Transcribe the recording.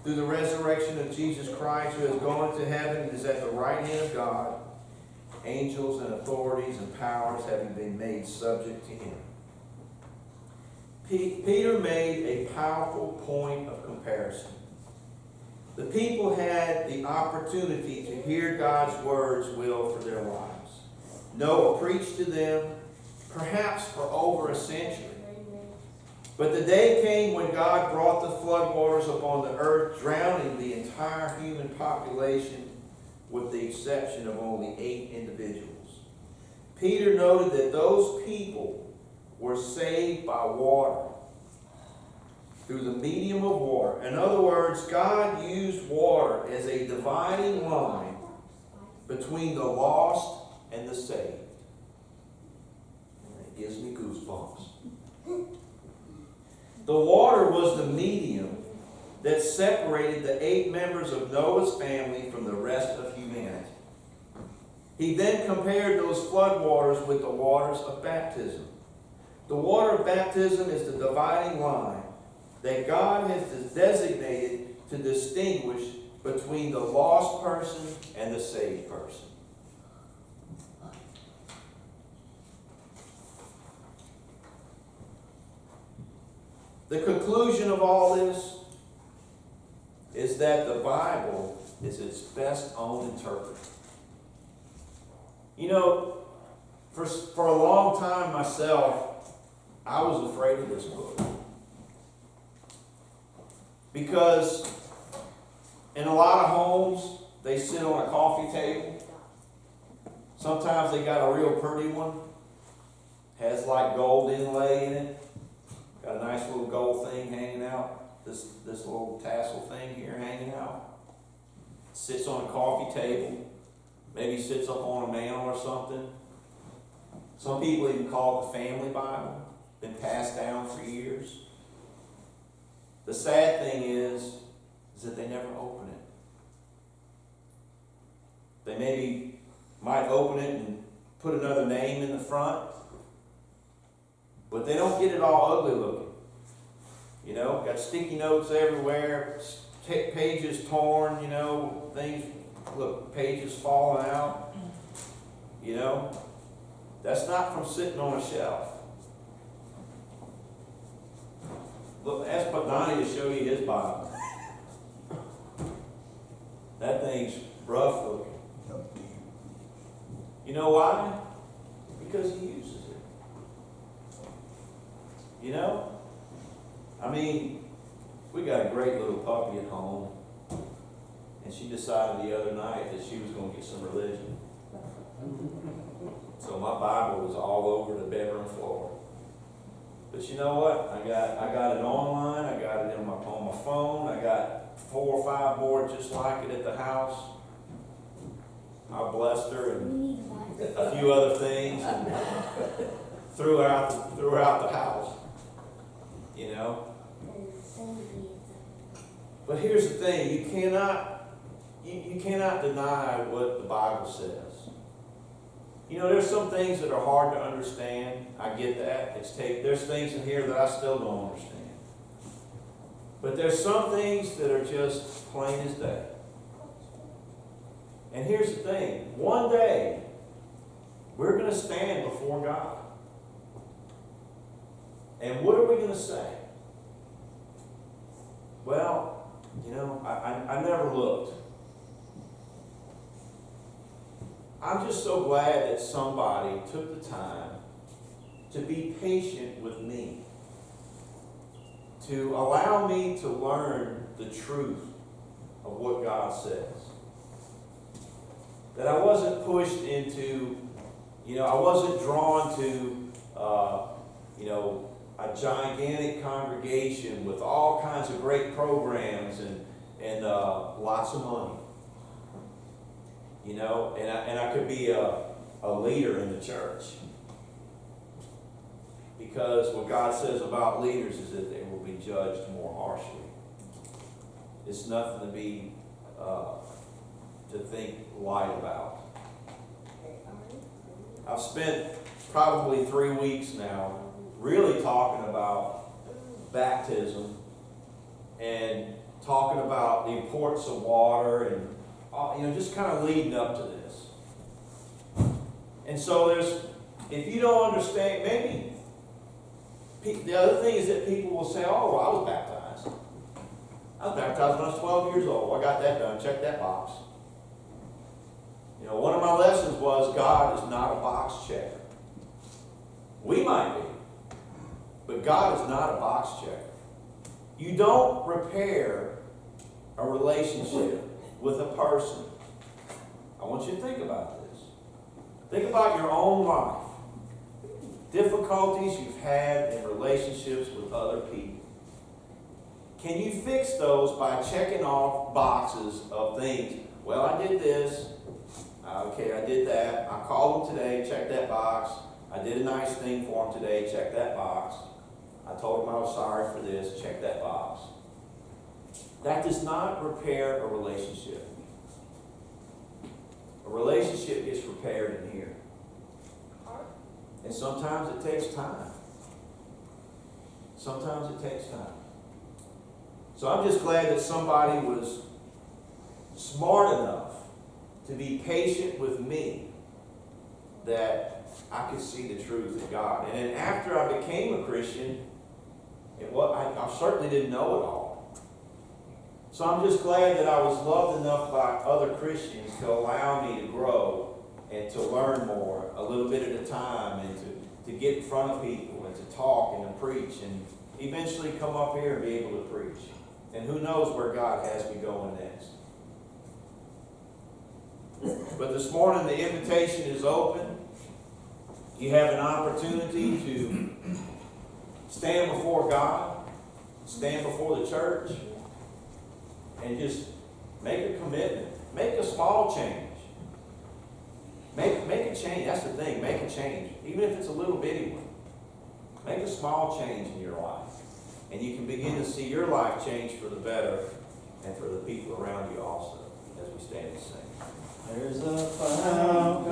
through the resurrection of Jesus Christ, who has gone into heaven and is at the right hand of God, angels and authorities and powers having been made subject to him. Peter made a powerful point of comparison. The people had the opportunity to hear God's words will for their lives. Noah preached to them, perhaps for over a century. But the day came when God brought the floodwaters upon the earth, drowning the entire human population with the exception of only 8 individuals. Peter noted that those people were saved by water, through the medium of water. In other words, God used water as a dividing line between the lost and the saved. And it gives me goosebumps. The water was the medium that separated the 8 members of Noah's family from the rest of humanity. He then compared those floodwaters with the waters of baptism. The water of baptism is the dividing line that God has designated to distinguish between the lost person and the saved person. The conclusion of all this is that the Bible is its best own interpreter. You know, for a long time myself, I was afraid of this book. Because in a lot of homes, they sit on a coffee table. Sometimes they got a real pretty one. Has like gold inlay in it. Got a nice little gold thing hanging out. This little tassel thing here hanging out. Sits on a coffee table. Maybe sits up on a mantle or something. Some people even call it the family Bible. Been passed down for years. The sad thing is that they never open it. They maybe might open it and put another name in the front, but they don't get it all ugly looking. You know, got sticky notes everywhere, pages torn, you know, things, look, pages falling out. You know, that's not from sitting on a shelf. Look, ask Donnie to show you his Bible. That thing's rough looking. You know why? Because he uses it. You know? I mean, we got a great little puppy at home, and she decided the other night that she was going to get some religion. So my Bible was all over the bedroom floor. But you know what? I got it online. I got it on my phone. I got 4 or 5 more just like it at the house. I blessed her and a few other things and throughout the house. You know. But here's the thing: you cannot deny what the Bible says. You know, there's some things that are hard to understand. I get that. There's things in here that I still don't understand. But there's some things that are just plain as day. And here's the thing. One day, we're going to stand before God. And what are we going to say? Well, you know, I never looked. I'm just so glad that somebody took the time to be patient with me, to allow me to learn the truth of what God says. That I wasn't pushed into, I wasn't drawn to, a gigantic congregation with all kinds of great programs and lots of money. And I could be a leader in the church. Because what God says about leaders is that they will be judged more harshly. It's nothing to be, to think light about. I've spent probably 3 weeks now really talking about baptism and talking about the importance of water and, just kind of leading up to this. And so if you don't understand, maybe, the other thing is that people will say, oh, well, I was baptized. I was baptized when I was 12 years old. I got that done. Check that box. One of my lessons was God is not a box checker. We might be, but God is not a box checker. You don't repair a relationship with a person. I want you to think about this. Think about your own life. Difficulties you've had in relationships with other people. Can you fix those by checking off boxes of things? Well, I did this. Okay, I did that. I called them today, check that box. I did a nice thing for them today, check that box. I told them I was sorry for this, check that box. That does not repair a relationship. A relationship gets repaired in here. And sometimes it takes time. Sometimes it takes time. So I'm just glad that somebody was smart enough to be patient with me, that I could see the truth of God. And then after I became a Christian, I certainly didn't know it all. So I'm just glad that I was loved enough by other Christians to allow me to grow and to learn more a little bit at a time, and to get in front of people and to talk and to preach and eventually come up here and be able to preach. And who knows where God has me going next. But this morning the invitation is open. You have an opportunity to stand before God, stand before the church, and just make a commitment. Make a small change. Make a change. That's the thing. Make a change. Even if it's a little bitty one. Make a small change in your life. And you can begin to see your life change for the better and for the people around you also, as we stand and sing. There's a fountain